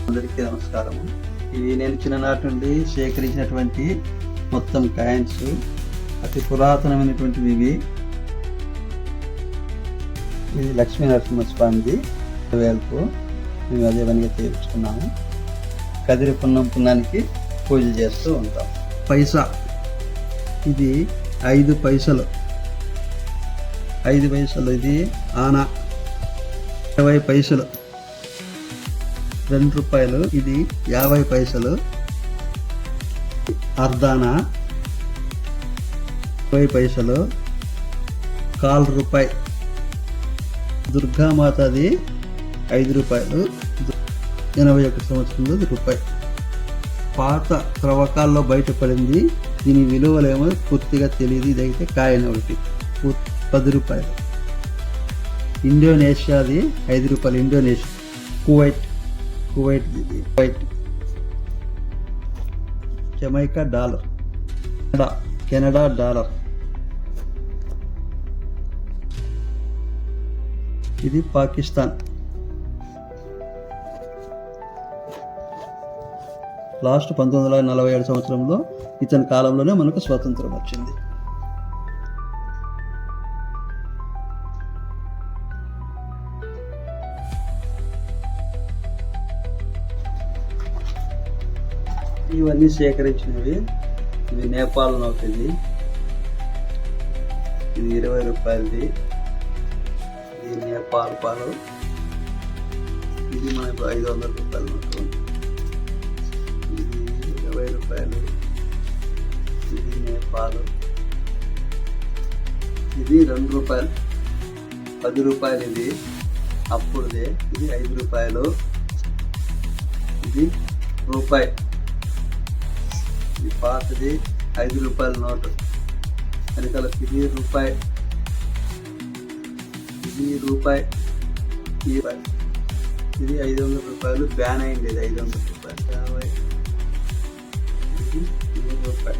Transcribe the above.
అందరికీ నమస్కారం. ఇవి నేను చిన్ననాటి నుండి సేకరించినటువంటి మొత్తం కాయిన్స్, అతి పురాతనమైనటువంటివి ఇవి. ఇది లక్ష్మీ నరసింహస్వామిది వేలకు మేము అదే పనిగా చేయించుకున్నాము. కదిరి పున్నానికి పూజ చేస్తూ ఉంటాం. పైసా, ఇది 5 పైసలు. 5 పైసలు. ఇది ఆనా. 20 పైసలు. 2 రూపాయలు. ఇది 50 పైసలు. అర్ధానా 20 పైసలు. 1/4 రూపాయి. దుర్గామాతది 5 రూపాయలు. 81 సంవత్సరంలో రూపాయి. పాత త్రవ్వకాల్లో బయటపడింది. దీని విలువలేమో పూర్తిగా తెలియదు. ఇదైతే కాయిన్ ఒకటి 10 రూపాయలు. ఇండోనేషియాది 5 రూపాయలు. Indonesia. Kuwait. Jamaica dollar. Canada dollar. ఇది పాకిస్తాన్. లాస్ట్ 1947 సంవత్సరంలో ఇతని కాలంలోనే మనకు స్వాతంత్రం వచ్చింది. ఇవన్నీ సేకరించినవి. ఇది నేపాల్ నోటుంది. ఇది 20 రూపాయలది. ఇది నేపాల్ పాలు. ఇది మనకు 500 రూపాయల నోటు. ఇది 20 రూపాయలు. ఇది నేపాల్. ఇది 2 రూపాయలు. 10 రూపాయలు. ఇది అప్పుడుదే. ఇది 5 రూపాయలు. ఇది రూపాయి. ఇది పాతది 5 రూపాయల నోటు. వెనకాల ఇది రూపాయి. ఇది రూపాయి. ఇది 500 రూపాయలు. బ్యాన్ అయింది. ఇది 500 రూపాయలు. 50. ఇది రూపాయి.